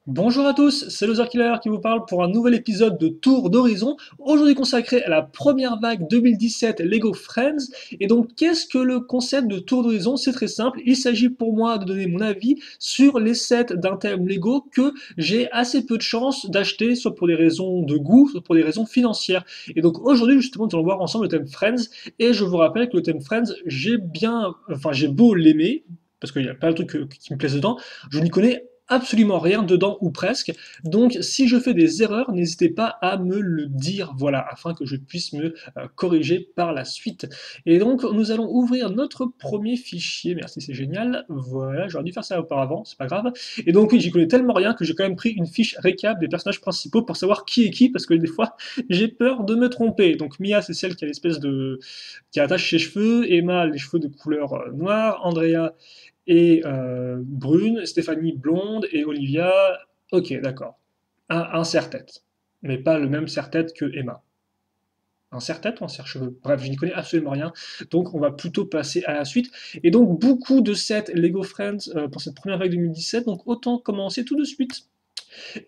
Bonjour à tous, c'est Loser Killer qui vous parle pour un nouvel épisode de Tour d'Horizon, aujourd'hui consacré à la première vague 2017 Lego Friends. Et donc, qu'est-ce que le concept de Tour d'Horizon? C'est très simple, il s'agit pour moi de donner mon avis sur les sets d'un thème Lego que j'ai assez peu de chance d'acheter, soit pour des raisons de goût, soit pour des raisons financières. Et donc aujourd'hui, justement, nous allons voir ensemble le thème Friends, et je vous rappelle que le thème Friends, j'ai beau l'aimer, parce qu'il y a pas de trucs qui me plaisent dedans, je n'y connais absolument rien dedans ou presque. Donc si je fais des erreurs, n'hésitez pas à me le dire, voilà, afin que je puisse me corriger par la suite. Et donc nous allons ouvrir notre premier fichier, merci c'est génial, voilà, j'aurais dû faire ça auparavant, c'est pas grave. Et donc oui, j'y connais tellement rien que j'ai quand même pris une fiche récap des personnages principaux pour savoir qui est qui, parce que des fois j'ai peur de me tromper. Donc Mia c'est celle qui a l'espèce de... qui attache ses cheveux, Emma les cheveux de couleur noire, Andrea et brune, Stéphanie blonde et Olivia, ok, d'accord, un serre-tête, mais pas le même serre-tête que Emma. Un serre-tête ou un serre-cheveux? Bref, je n'y connais absolument rien, donc on va plutôt passer à la suite. Et donc beaucoup de sets Lego Friends pour cette première vague 2017, donc autant commencer tout de suite.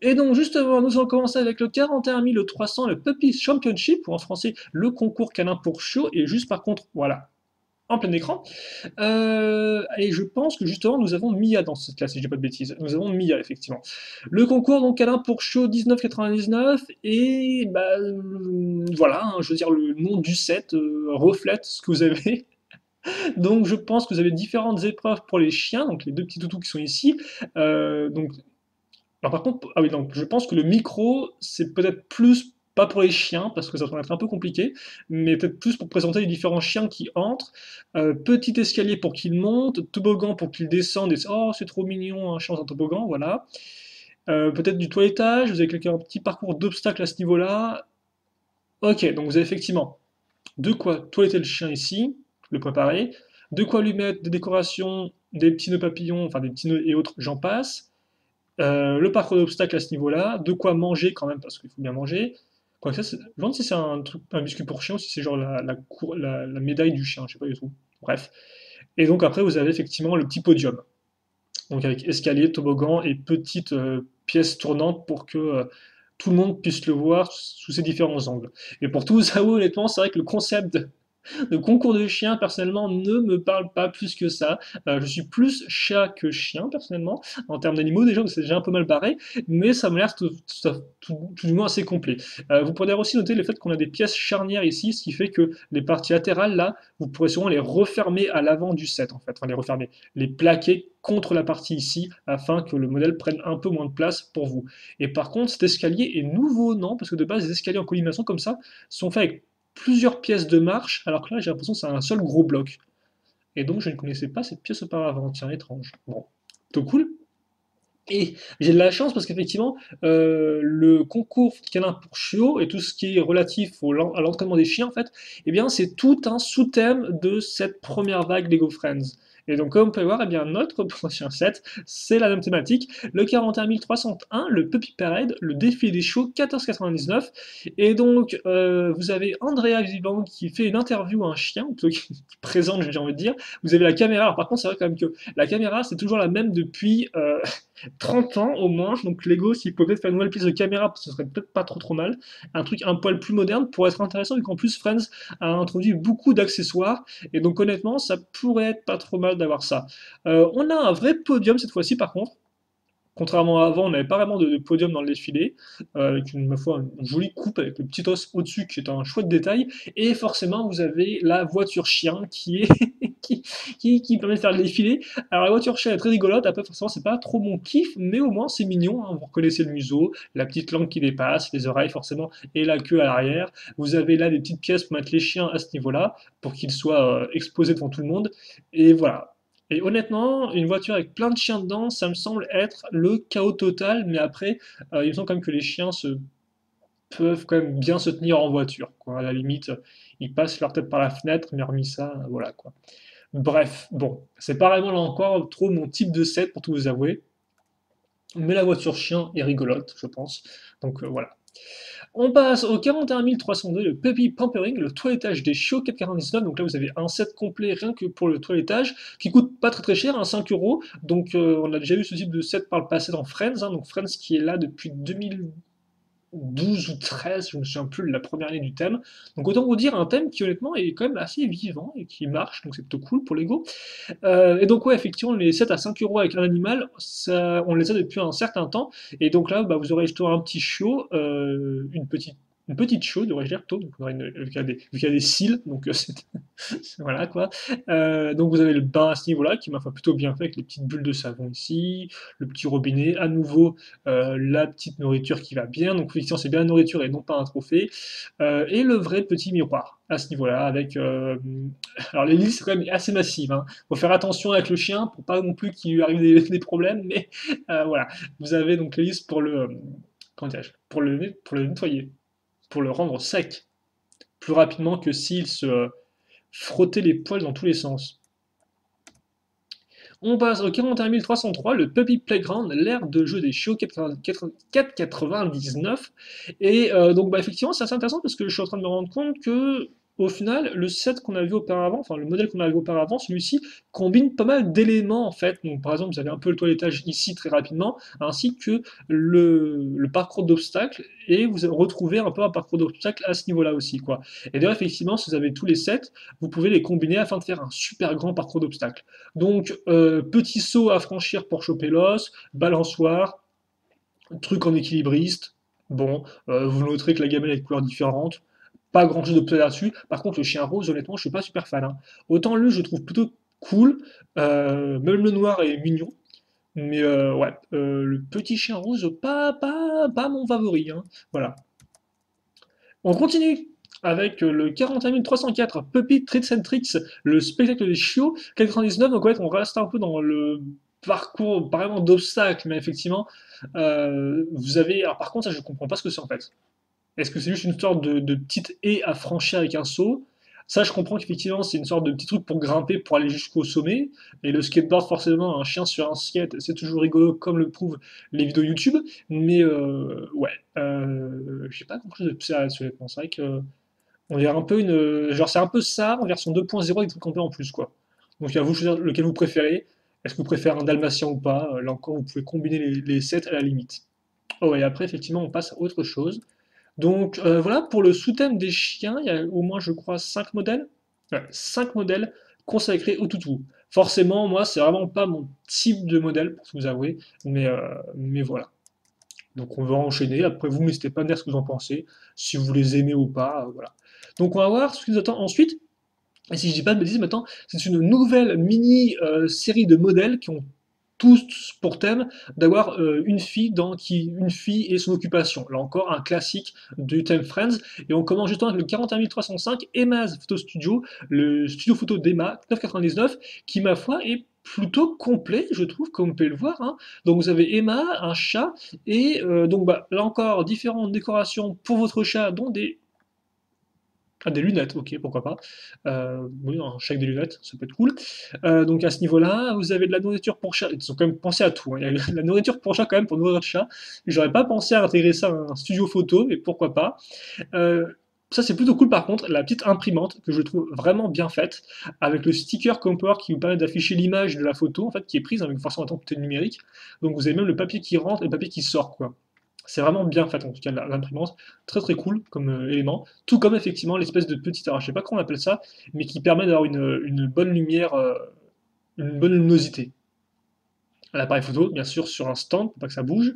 Et donc justement, nous allons commencer avec le 41 300, le Puppy Championship, ou en français le concours canin pour chiot, et juste par contre, voilà, en plein écran. Et je pense que justement, nous avons Mia dans cette classe, si je dis pas de bêtises. Nous avons Mia, effectivement. Le concours, donc, Alain pour Show 19,99. Et bah, voilà, hein, je veux dire, le nom du set reflète ce que vous avez. Donc, je pense que vous avez différentes épreuves pour les chiens, donc les deux petits toutous qui sont ici. Donc, alors par contre, ah oui, donc je pense que le micro, c'est peut-être plus, pas pour les chiens, parce que ça va être un peu compliqué, mais peut-être plus pour présenter les différents chiens qui entrent. Petit escalier pour qu'ils montent, toboggan pour qu'ils descendent, et oh, c'est trop mignon, un chien dans un toboggan, voilà. Peut-être du toilettage, vous avez un petit parcours d'obstacles à ce niveau-là. Ok, donc vous avez effectivement de quoi toiletter le chien ici, le préparer, de quoi lui mettre des décorations, des petits nœuds papillons, enfin des petits nœuds et autres, j'en passe. Le parcours d'obstacles à ce niveau-là, de quoi manger quand même, parce qu'il faut bien manger. Quoi que ça, je me demande si c'est un truc, un biscuit pour chien ou si c'est genre la médaille du chien, je sais pas du tout. Bref. Et donc après, vous avez effectivement le petit podium. Donc avec escalier, toboggan et petite pièce tournante pour que tout le monde puisse le voir sous ses différents angles. Et pour tout vous avouer, honnêtement, c'est vrai que le concept le concours de chiens, personnellement, ne me parle pas plus que ça. Je suis plus chat que chien, personnellement. En termes d'animaux, déjà, c'est déjà un peu mal barré, mais ça m'a l'air tout du moins assez complet. Vous pourrez aussi noter le fait qu'on a des pièces charnières ici, ce qui fait que les parties latérales, là, vous pourrez souvent les refermer à l'avant du set, en fait. Enfin, les refermer, les plaquer contre la partie ici, afin que le modèle prenne un peu moins de place pour vous. Et par contre, cet escalier est nouveau, non? Parce que de base, les escaliers en colimaçon comme ça sont faits avec plusieurs pièces de marche, alors que là j'ai l'impression que c'est un seul gros bloc. Et donc je ne connaissais pas cette pièce auparavant, tiens, étrange. Bon, plutôt cool. Et j'ai de la chance parce qu'effectivement, le concours canin pour chiots et tout ce qui est relatif à l'entraînement des chiens, en fait, eh bien, c'est tout un sous-thème de cette première vague Lego Friends. Et donc, comme vous pouvez voir, eh bien, notre prochain set, c'est la même thématique. Le 41 301, le Puppy Parade, le défi des chiots, 14,99. Et donc, vous avez Andrea, visiblement, qui fait une interview à un chien, ou plutôt qui présente, j'ai envie de dire. Vous avez la caméra. Alors, par contre, c'est vrai quand même que la caméra, c'est toujours la même depuis 30 ans au moins, donc Lego, s'ils pouvaient peut-être faire une nouvelle piste de caméra, ce serait peut-être pas trop mal. Un truc un poil plus moderne pour être intéressant, vu qu'en plus Friends a introduit beaucoup d'accessoires, et donc honnêtement, ça pourrait être pas trop mal d'avoir ça. On a un vrai podium cette fois-ci par contre, contrairement à avant, on n'avait pas vraiment de podium dans le défilé, avec ma foi, une jolie coupe avec le petit os au-dessus qui est un chouette détail. Et forcément, vous avez la voiture chien qui est qui, qui permet de faire le défilé. Alors la voiture chien est très rigolote, après forcément c'est pas trop mon kiff, mais au moins c'est mignon, hein. Vous reconnaissez le museau, la petite langue qui dépasse, les oreilles forcément, et la queue à l'arrière. Vous avez là des petites pièces pour mettre les chiens à ce niveau-là, pour qu'ils soient exposés devant tout le monde. Et voilà, et honnêtement, une voiture avec plein de chiens dedans, ça me semble être le chaos total, mais après, il me semble quand même que les chiens peuvent quand même bien se tenir en voiture, quoi. À la limite, ils passent leur tête par la fenêtre, mais hormis ça, voilà, quoi. Bref, bon, c'est pas vraiment là encore trop mon type de set, pour tout vous avouer, mais la voiture chien est rigolote, je pense, donc voilà. On passe au 41 302, le Puppy Pampering, le toilettage des chiots 4,99. Donc là, vous avez un set complet rien que pour le toilettage, qui coûte pas très très cher, hein, 5 euros. Donc on a déjà eu ce type de set par le passé dans Friends, hein, donc Friends qui est là depuis 2012 ou 13, je me souviens plus de la première année du thème. Donc autant vous dire un thème qui honnêtement est quand même assez vivant et qui marche, donc c'est plutôt cool pour Lego. Et donc ouais, effectivement, les sets à 5 euros avec un animal, ça, on les a depuis un certain temps. Et donc là, bah, vous aurez justement un petit chiot, une petite chaude, devrais-je dire, plutôt, donc, vu qu'il y a des cils, donc voilà quoi. Donc vous avez le bain à ce niveau-là, qui m'a fait plutôt bien fait, avec les petites bulles de savon ici, le petit robinet, à nouveau la petite nourriture qui va bien, donc effectivement c'est bien la nourriture et non pas un trophée, et le vrai petit miroir à ce niveau-là, avec... alors les listes c'est quand même assez massive, hein. Faut faire attention avec le chien pour pas non plus qu'il lui arrive des problèmes, mais voilà. Vous avez donc les listes pour le... comment dirais-je, pour le nettoyer, pour le rendre sec plus rapidement que s'il se frottait les poils dans tous les sens. On passe au 41 303, le Puppy Playground, l'ère de jeu des chiots 4,99. Et donc bah, effectivement c'est assez intéressant parce que je suis en train de me rendre compte que au final le set qu'on a vu auparavant, enfin le modèle qu'on a vu auparavant, celui-ci combine pas mal d'éléments en fait. Donc par exemple vous avez un peu le toilettage ici très rapidement, ainsi que le parcours d'obstacles, et vous retrouvez un peu un parcours d'obstacles à ce niveau-là aussi, quoi. Et d'ailleurs effectivement si vous avez tous les sets, vous pouvez les combiner afin de faire un super grand parcours d'obstacles. Donc, petit saut à franchir pour choper l'os, balançoire, truc en équilibriste. Bon, vous noterez que la gamelle est de couleurs différentes. Pas grand chose de plus là-dessus. Par contre, le chien rose, honnêtement, je suis pas super fan, hein. Autant lui, je trouve plutôt cool. Même le noir est mignon. Mais ouais, le petit chien rose, pas mon favori, hein. Voilà. On continue avec le 41 304 Puppy Treats and Tricks, le spectacle des chiots, 99. Donc ouais, on reste un peu dans le parcours vraiment d'obstacles, mais effectivement, vous avez. Alors par contre, ça je comprends pas ce que c'est en fait. Est-ce que c'est juste une sorte de petite haie à franchir avec un saut? Ça, je comprends qu'effectivement, c'est une sorte de petit truc pour grimper, pour aller jusqu'au sommet. Et le skateboard, forcément, un chien sur un skate, c'est toujours rigolo, comme le prouvent les vidéos YouTube. Mais ouais, j'ai pas compris de plus là-dessus, honnêtement. C'est vrai que on dirait un peu une. Genre, c'est un peu ça en version 2.0 avec des trucs un peu en plus, quoi. Donc, à vous de choisir lequel vous préférez. Est-ce que vous préférez un dalmatien ou pas? Là encore, vous pouvez combiner les sets à la limite. Oh, et après, effectivement, on passe à autre chose. Donc voilà, pour le sous-thème des chiens, il y a au moins, je crois, 5 modèles. Ouais, 5 modèles consacrés au toutou. Forcément, moi, c'est vraiment pas mon type de modèle, pour tout vous avouer, mais voilà. Donc on va enchaîner. Après, vous n'hésitez pas à me dire ce que vous en pensez, si vous les aimez ou pas, voilà. Donc on va voir ce qui nous attend ensuite. Et si je dis pas de bêtises maintenant, c'est une nouvelle mini série de modèles qui ont tous pour thème d'avoir une fille et son occupation. Là encore, un classique du thème Friends. Et on commence justement avec le 41 305 Emma's Photo Studio, le studio photo d'Emma, 9,99, qui, ma foi, est plutôt complet, je trouve, comme vous pouvez le voir, hein. Donc vous avez Emma, un chat, et donc bah, là encore, différentes décorations pour votre chat, dont des ah, des lunettes, ok, pourquoi pas. Oui, un chèque des lunettes, ça peut être cool. Donc à ce niveau-là, vous avez de la nourriture pour chat. Ils ont quand même pensé à tout, hein. Il y a de la nourriture pour chat quand même pour nourrir le chat. J'aurais pas pensé à intégrer ça à un studio photo, mais pourquoi pas. Euh, Ça c'est plutôt cool par contre, la petite imprimante que je trouve vraiment bien faite, avec le sticker Compower qui vous permet d'afficher l'image de la photo en fait qui est prise avec forcément un temps numérique. Donc vous avez même le papier qui rentre et le papier qui sort, quoi. C'est vraiment bien fait en tout cas l'imprimante, très très cool comme élément, tout comme effectivement l'espèce de petite, alors je sais pas comment on appelle ça, mais qui permet d'avoir une bonne lumière, une bonne luminosité à l'appareil photo, bien sûr sur un stand pour pas que ça bouge.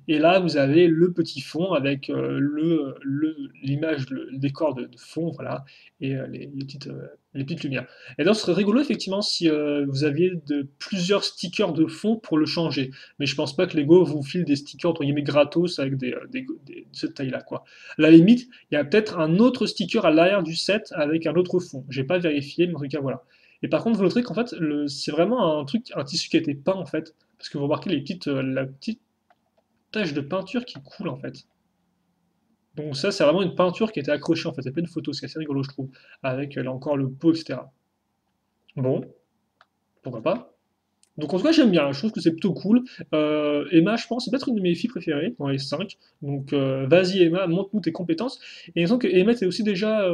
Et là, vous avez le petit fond avec l'image, le décor de fond, voilà, et les petites lumières. Et donc, ce serait rigolo effectivement si vous aviez plusieurs stickers de fond pour le changer. Mais je pense pas que Lego vous file des stickers entre guillemets gratos avec de cette taille-là, quoi. À la limite, il y a peut-être un autre sticker à l'arrière du set avec un autre fond. J'ai pas vérifié, mais en tout cas voilà. Et par contre, vous noterez qu'en fait, c'est vraiment un tissu qui a été peint en fait, parce que vous remarquez la petite tache de peinture qui coule en fait. Donc ça, c'est vraiment une peinture qui a été accrochée en fait, c'est pas une photo, c'est assez rigolo je trouve, avec là encore le pot, etc. Bon, pourquoi pas. Donc en tout cas, j'aime bien, je trouve que c'est plutôt cool. Emma, je pense, c'est peut-être une de mes filles préférées dans les 5. Donc vas-y Emma, montre-nous tes compétences. Et il me semble que Emma était aussi déjà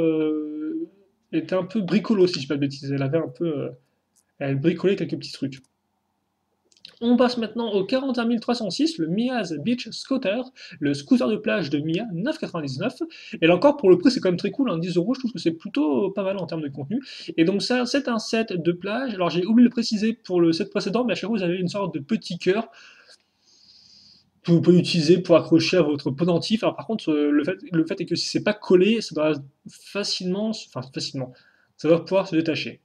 était un peu bricolo, si je dis pas de bêtises. Elle avait un peu, elle bricolait quelques petits trucs. On passe maintenant au 41306, le Mia's Beach Scooter, le scooter de plage de Mia, 9,99. Et là encore, pour le prix, c'est quand même très cool, hein, 10 euros, je trouve que c'est plutôt pas mal en termes de contenu. Et donc ça, c'est un set de plage. Alors j'ai oublié de le préciser pour le set précédent, mais à chaque fois, vous avez une sorte de petit cœur que vous pouvez utiliser pour accrocher à votre pendentif. Alors par contre, le fait est que si c'est pas collé, ça doit facilement, ça va pouvoir se détacher.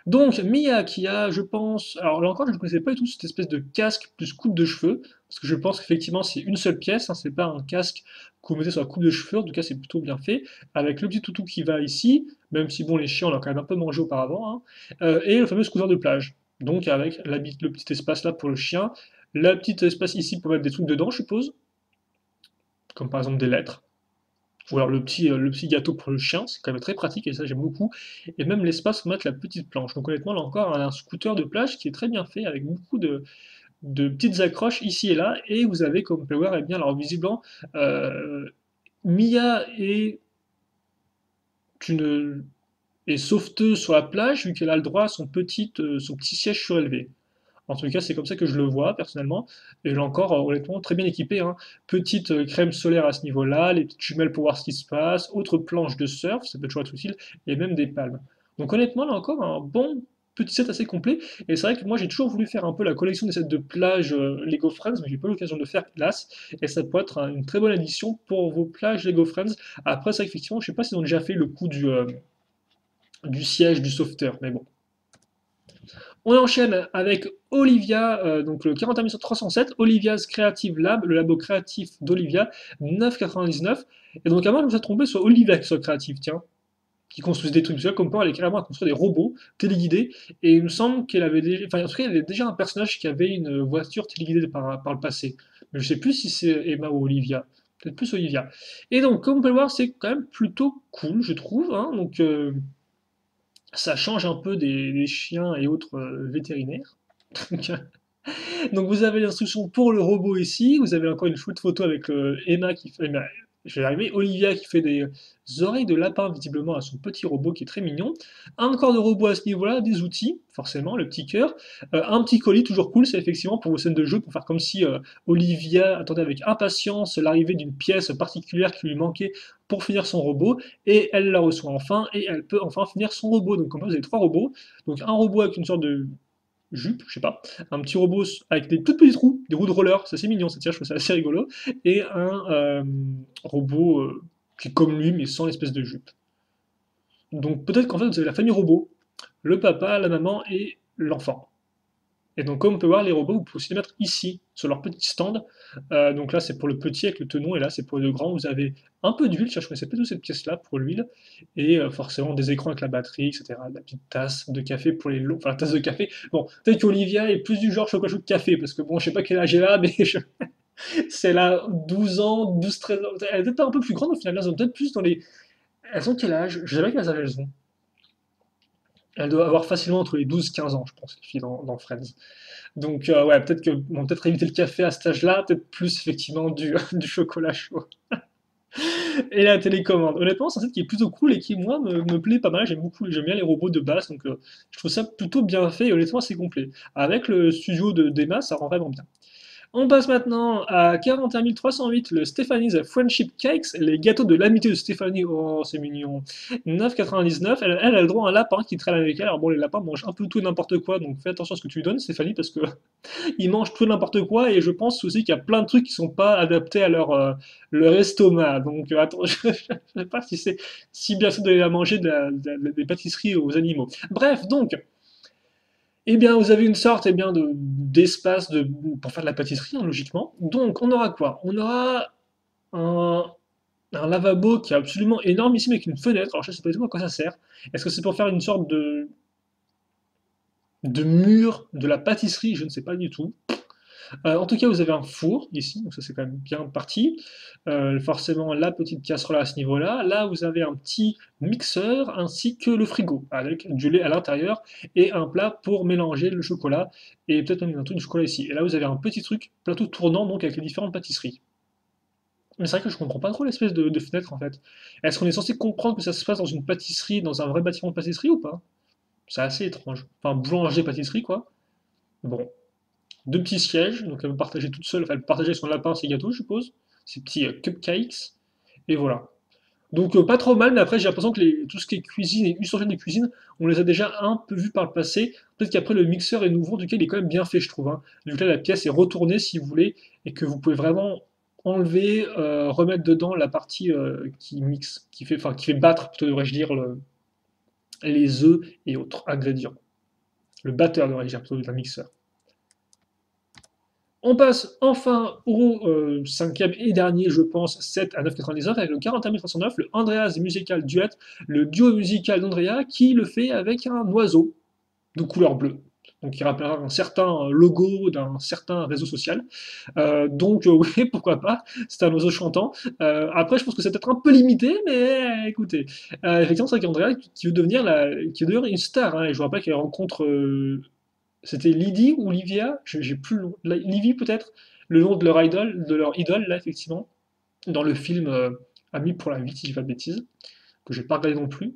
Donc, Mia qui a, je pense, alors là encore, je ne connaissais pas du tout cette espèce de casque plus coupe de cheveux, parce que je pense qu'effectivement c'est une seule pièce, hein, c'est pas un casque que vous mettez sur la coupe de cheveux, en tout cas c'est plutôt bien fait, avec le petit toutou qui va ici, même si bon, les chiens on l'a quand même un peu mangé auparavant, hein, et le fameux scooter de plage. Donc avec le petit espace là pour le chien, la petite espace ici pour mettre des trucs dedans, je suppose, comme par exemple des lettres. Ou alors le petit gâteau pour le chien, c'est quand même très pratique et ça j'aime beaucoup. Et même l'espace pour mettre la petite planche. Donc honnêtement, là encore, un scooter de plage qui est très bien fait avec beaucoup de petites accroches ici et là. Et vous avez, comme vous pouvez voir, eh bien, alors visiblement, euh, Mia une, est sauveteuse sur la plage vu qu'elle a le droit à son petit siège surélevé. En tout cas, c'est comme ça que je le vois personnellement. Et là encore, honnêtement, très bien équipé, hein. Petite crème solaire à ce niveau-là, les petites jumelles pour voir ce qui se passe, autre planche de surf, ça peut toujours être utile, et même des palmes. Donc honnêtement, là encore, un bon petit set assez complet. Et c'est vrai que moi, j'ai toujours voulu faire un peu la collection des sets de plage Lego Friends, mais j'ai pas eu l'occasion de le faire, hélas. Et ça peut être une très bonne addition pour vos plages Lego Friends. Après, c'est vrai qu'effectivement, je sais pas s'ils ont déjà fait le coup du siège du sauveteur, mais bon. On enchaîne avec Olivia, donc le 41307, Olivia's Creative Lab, le labo créatif d'Olivia, 9,99. Et donc avant, je me suis trompé sur Olivia qui soit créative, tiens, qui construise des trucs. Parce que comme quoi, elle est carrément à construire des robots téléguidés. Et il me semble qu'elle avait déjà, enfin en tout cas, il y avait déjà un personnage qui avait une voiture téléguidée par le passé. Mais je sais plus si c'est Emma ou Olivia. Peut-être plus Olivia. Et donc, comme on peut le voir, c'est quand même plutôt cool, je trouve, hein. Donc, ça change un peu des chiens et autres vétérinaires. Donc vous avez l'instruction pour le robot ici, vous avez encore une chouette photo avec Emma qui fait, je vais arriver, Olivia qui fait des oreilles de lapin visiblement à son petit robot qui est très mignon. Un corps de robot à ce niveau-là, des outils, forcément, le petit cœur. Un petit colis, toujours cool, c'est effectivement pour vos scènes de jeu, pour faire comme si Olivia attendait avec impatience l'arrivée d'une pièce particulière qui lui manquait pour finir son robot, et elle la reçoit enfin, et elle peut enfin finir son robot. Donc comme ça, vous avez trois robots. Donc un robot avec une sorte de jupe, je sais pas, un petit robot avec des toutes petites roues, des roues de roller, c'est assez mignon, ça tient, je trouve ça assez rigolo, et un robot qui est comme lui, mais sans l'espèce de jupe. Donc peut-être qu'en fait vous avez la famille robot, le papa, la maman et l'enfant. Et donc, comme on peut voir, les robots, vous pouvez aussi les mettre ici, sur leur petit stand. Donc là, c'est pour le petit avec le tenon, et là, c'est pour le grand. Vous avez un peu d'huile, je connaissais pas tout cette pièce-là pour l'huile, et forcément des écrans avec la batterie, etc. La petite tasse de café pour les longs, enfin la tasse de café. Bon, peut-être qu'Olivia est plus du genre chocolat chaud de café, parce que bon, je sais pas quel âge elle a, mais c'est là 12 ans, 12, 13 ans. Elle est peut-être pas un peu plus grande au final, elles ont peut-être plus dans les. Elles ont quel âge? Je sais pas quel âge elles ont. Elles doivent avoir facilement entre les 12 et 15 ans, je pense, les filles dans Friends. Donc, ouais, peut-être que bon, peut-être éviter le café à cet âge-là, peut-être plus effectivement du chocolat chaud. Et la télécommande. Honnêtement, c'est un set qui est plutôt cool et qui, moi, me plaît pas mal. J'aime bien les robots de base, donc je trouve ça plutôt bien fait et honnêtement assez complet. Avec le studio d'Emma, ça rend vraiment bien. On passe maintenant à 41 308, le Stephanie's Friendship Cakes, les gâteaux de l'amitié de Stéphanie. Oh, c'est mignon. 9,99. Elle a le droit à un lapin qui traîne avec elle. Alors bon, les lapins mangent un peu tout et n'importe quoi, donc fais attention à ce que tu lui donnes, Stéphanie, parce que ils mangent tout et n'importe quoi, et je pense aussi qu'il y a plein de trucs qui sont pas adaptés à leur estomac. Donc attends, je sais pas si c'est si bien sûr de les manger des pâtisseries aux animaux. Bref, donc, eh bien, vous avez une sorte d'espace pour faire de la pâtisserie, hein, logiquement. Donc, on aura quoi? On aura un, un lavabo qui est absolument énorme ici, mais avec une fenêtre. Alors, je ne sais pas du tout à quoi ça sert. Est-ce que c'est pour faire une sorte de mur de la pâtisserie? Je ne sais pas du tout. En tout cas, vous avez un four ici, donc ça c'est quand même bien parti. Forcément, la petite casserole à ce niveau-là. Là, vous avez un petit mixeur ainsi que le frigo avec du lait à l'intérieur et un plat pour mélanger le chocolat et peut-être même un truc de chocolat ici. Et là, vous avez un petit truc, plateau tournant donc avec les différentes pâtisseries. Mais c'est vrai que je comprends pas trop l'espèce de fenêtre en fait. Est-ce qu'on est censé comprendre que ça se passe dans une pâtisserie, dans un vrai bâtiment de pâtisserie ou pas? C'est assez étrange. Enfin, boulanger-pâtisserie quoi. Bon, deux petits sièges, donc elle peut partager toute seule, enfin elle peut partager son lapin, ses gâteaux, je suppose, ses petits cupcakes, et voilà. Donc pas trop mal, mais après j'ai l'impression que tout ce qui est cuisine et ustensiles de cuisine, on les a déjà un peu vus par le passé. Peut-être qu'après le mixeur est nouveau, en tout cas il est quand même bien fait, je trouve. Hein. Vu que là la pièce est retournée si vous voulez, et que vous pouvez vraiment enlever, remettre dedans la partie qui mixe, qui fait battre, plutôt devrais-je dire, les œufs et autres ingrédients. Le batteur devrais-je dire, plutôt d'un mixeur. On passe enfin au cinquième et dernier, je pense, 7 à 9,99 avec le 41 309, le Andreas Musical Duet, le duo musical d'Andrea qui le fait avec un oiseau de couleur bleue. Donc qui rappellera un certain logo d'un certain réseau social. Oui, pourquoi pas, c'est un oiseau chantant. Après, je pense que c'est peut-être un peu limité, mais écoutez. Effectivement, c'est vrai qu'Andrea qui veut devenir une star. Hein, et je vois pas qu'elle rencontre c'était Lydie ou Livia, j'ai plus le nom. Livie peut-être, le nom de leur idole là effectivement, dans le film Ami pour la vie si je dis pas de bêtises, que j'ai pas regardé non plus.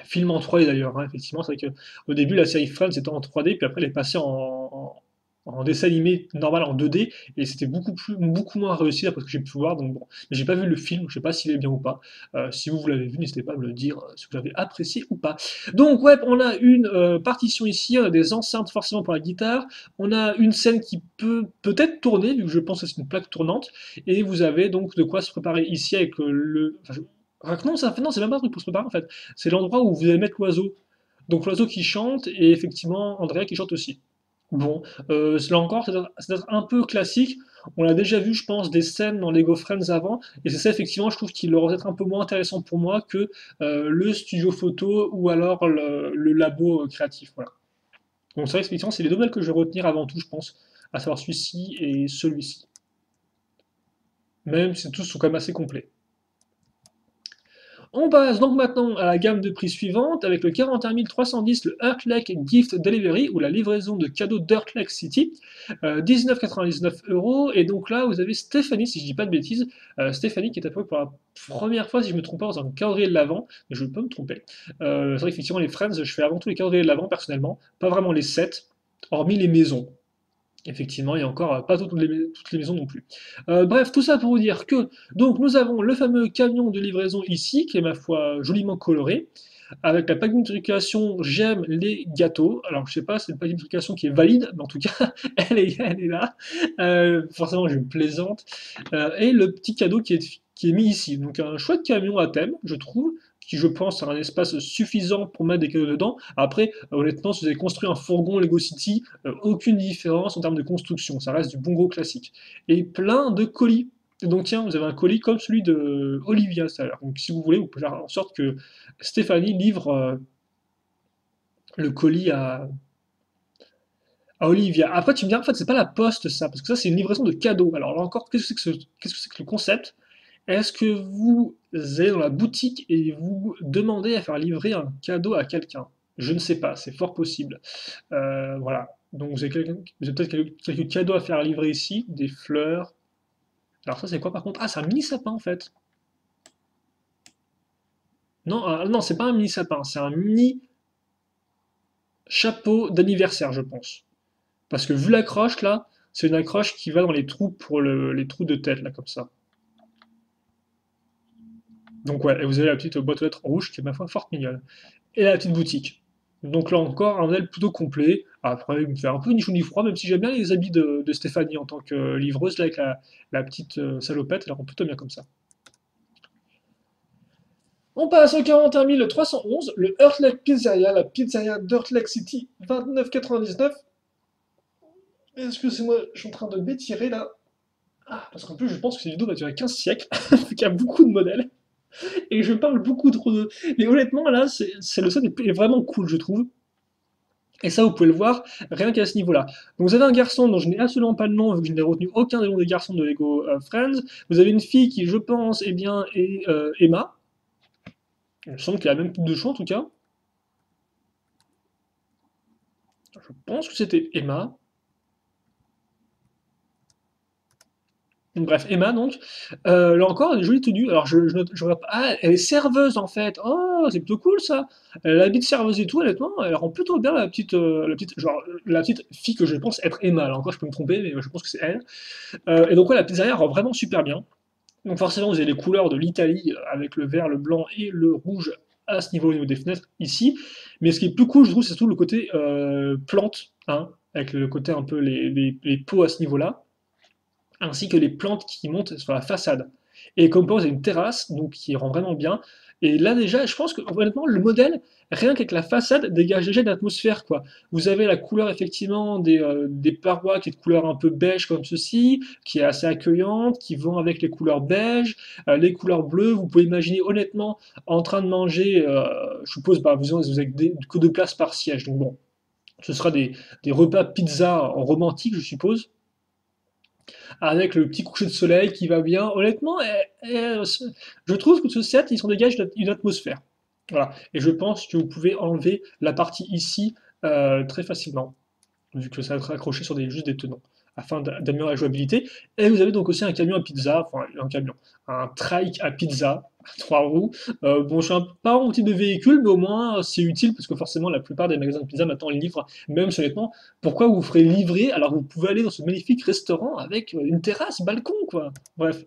Film en 3D d'ailleurs, hein, effectivement, c'est vrai que au début la série Friends était en 3D, puis après elle est passée en dessin animé normal en 2D, et c'était beaucoup moins réussi d'après ce que j'ai pu voir, donc bon. Mais j'ai pas vu le film, je sais pas s'il est bien ou pas. Si vous l'avez vu, n'hésitez pas à me le dire si vous l'avez apprécié ou pas. Donc ouais, on a une partition ici, on a des enceintes forcément pour la guitare, on a une scène qui peut peut-être tourner, vu que je pense que c'est une plaque tournante, et vous avez donc de quoi se préparer ici avec non, non, c'est même pas un truc pour se préparer en fait. C'est l'endroit où vous allez mettre l'oiseau. Donc l'oiseau qui chante et effectivement Andrea qui chante aussi. Bon, là encore, c'est peut-être un peu classique. On a déjà vu, je pense, des scènes dans Lego Friends avant, et c'est ça effectivement, je trouve qu'il aurait être un peu moins intéressant pour moi que le studio photo ou alors le labo créatif. Voilà. Donc c'est vrai, effectivement, c'est les deux modèles que je vais retenir avant tout, je pense, à savoir celui-ci et celui-ci. Même si tous sont quand même assez complets. On passe donc maintenant à la gamme de prix suivante avec le 41 310, le Heart Lake Gift Delivery ou la livraison de cadeaux d'Heart Lake City, 19,99 €. Et donc là, vous avez Stéphanie, si je dis pas de bêtises, Stéphanie qui est apparue pour la première fois, si je me trompe pas, dans un calendrier de l'Avent, mais je peux me tromper. C'est vrai qu'effectivement, les Friends, je fais avant tout les calendriers de l'Avent personnellement, pas vraiment les sets, hormis les maisons. Effectivement, il y a encore pas toutes les maisons non plus. Bref, tout ça pour vous dire que donc nous avons le fameux camion de livraison ici, qui est ma foi joliment coloré, avec la plaque d'immatriculation j'aime les gâteaux. Alors je sais pas, c'est une plaque d'immatriculation qui est valide, mais en tout cas elle est là. Forcément je plaisante. Et le petit cadeau qui est mis ici. Donc un chouette camion à thème, je trouve, qui je pense a un espace suffisant pour mettre des cadeaux dedans. Après, honnêtement, si vous avez construit un fourgon Lego City, aucune différence en termes de construction, ça reste du bon gros classique. Et plein de colis. Donc tiens, vous avez un colis comme celui de Olivia tout à l'heure. Donc si vous voulez, vous pouvez faire en sorte que Stéphanie livre le colis à Olivia. Après, tu me dis, en fait, c'est pas la poste ça, parce que ça, c'est une livraison de cadeaux. Alors là encore, qu'est-ce que c'est que le concept? Est-ce que vous allez dans la boutique et vous demandez à faire livrer un cadeau à quelqu'un? Je ne sais pas, c'est fort possible. Voilà. Donc vous avez peut-être quelques cadeaux à faire livrer ici, des fleurs. Alors ça, c'est quoi par contre? Ah, c'est un mini sapin en fait. Non, non, c'est pas un mini sapin, c'est un mini chapeau d'anniversaire, je pense. Parce que vu l'accroche là, c'est une accroche qui va dans les trous pour les trous de tête là, comme ça. Donc ouais, et vous avez la petite boîte aux lettres rouge qui est ma foi fort mignonne. Et la petite boutique. Donc là encore, un modèle plutôt complet. Après, il me fait un peu ni chaud ni froid, même si j'aime bien les habits de Stéphanie en tant que livreuse, là, avec la petite salopette, elle rend plutôt bien comme ça. On passe au 41 311, le Heart Lake Pizzeria, la pizzeria d'Heart Lake City, 29,99. Est-ce que c'est moi, je suis en train de m'étirer là? Ah, parce qu'en plus, je pense que cette vidéo va durer 15 siècles, vu qu'il y a beaucoup de modèles, et je parle beaucoup trop de. Mais honnêtement, là, le set est vraiment cool, je trouve. Et ça, vous pouvez le voir rien qu'à ce niveau-là. Donc vous avez un garçon dont je n'ai absolument pas le nom, vu que je n'ai retenu aucun des noms des garçons de Lego Friends. Vous avez une fille qui, je pense, eh bien, est Emma. Il me semble qu'il a la même coupe de cheveux en tout cas. Je pense que c'était Emma. Donc, bref, Emma donc. Là encore, elle est jolie tenue. Alors je regarde pas. Ah, elle est serveuse en fait. Oh, c'est plutôt cool ça. Elle habite serveuse et tout, honnêtement, elle rend plutôt bien la petite fille que je pense être Emma. Là encore, je peux me tromper, mais je pense que c'est elle. Et donc ouais, la pizzeria rend vraiment super bien. Donc forcément, vous avez les couleurs de l'Italie avec le vert, le blanc et le rouge à ce niveau, au niveau des fenêtres ici. Mais ce qui est plus cool, je trouve, c'est surtout le côté plante, hein, avec le côté un peu les pots à ce niveau-là, ainsi que les plantes qui montent sur la façade. Et comme vous avez une terrasse, donc qui rend vraiment bien. Et là déjà, je pense que honnêtement, le modèle, rien qu'avec la façade, dégage déjà une atmosphère, quoi. Vous avez la couleur effectivement des parois qui est de couleur un peu beige comme ceci, qui est assez accueillante, qui vont avec les couleurs beige, les couleurs bleues. Vous pouvez imaginer honnêtement en train de manger, je suppose, bah, vous avez que deux places par siège, donc bon, ce sera des repas pizza romantiques, je suppose avec le petit coucher de soleil qui va bien. Honnêtement, je trouve que ce set, il s'en dégage une atmosphère. Voilà. Et je pense que vous pouvez enlever la partie ici très facilement, vu que ça va être accroché sur juste des tenons, afin d'améliorer la jouabilité. Et vous avez donc aussi un camion à pizza, enfin un camion, un trike à pizza, à trois roues. Bon, je suis pas un type de véhicule, mais au moins c'est utile, parce que forcément la plupart des magasins de pizza maintenant ils livrent, même honnêtement, pourquoi vous ferez livrer alors que vous pouvez aller dans ce magnifique restaurant avec une terrasse, balcon, quoi. Bref.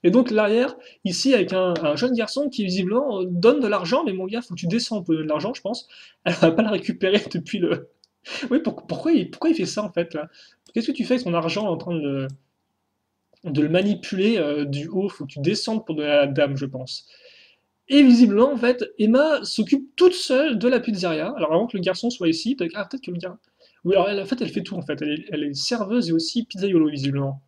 Et donc l'arrière, ici, avec un jeune garçon qui visiblement donne de l'argent, mais mon gars, faut que tu descends pour donner de l'argent, je pense. Elle va pas la récupérer depuis le, oui, pourquoi il fait ça en fait là? Qu'est-ce que tu fais avec son argent en train de le manipuler du haut? Faut que tu descendes pour donner à la dame, je pense. Et visiblement, en fait, Emma s'occupe toute seule de la pizzeria. Alors avant que le garçon soit ici, peut-être que le gars. Oui, alors en fait, elle fait tout en fait. Elle est serveuse et aussi pizzaiolo, visiblement.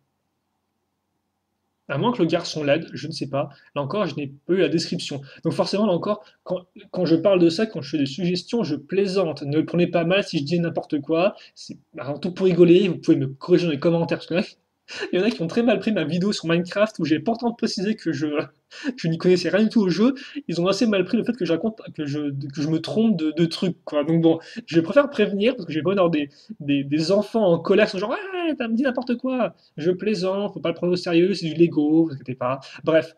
À moins que le garçon l'aide, je ne sais pas. Là encore, je n'ai pas eu la description. Donc forcément, là encore, quand je parle de ça, quand je fais des suggestions, je plaisante. Ne le prenez pas mal si je dis n'importe quoi. C'est avant tout pour rigoler. Vous pouvez me corriger dans les commentaires. Parce que là, il y en a qui ont très mal pris ma vidéo sur Minecraft où j'ai pourtant précisé que je n'y connaissais rien du tout au jeu. Ils ont assez mal pris le fait que je raconte que je me trompe de trucs, quoi. Donc bon, je préfère prévenir parce que j'ai pas envie d'avoir des enfants en colère qui sont genre ouais, t'as me dit n'importe quoi. Je plaisante, faut pas le prendre au sérieux, c'est du Lego, vous inquiétez pas. Bref.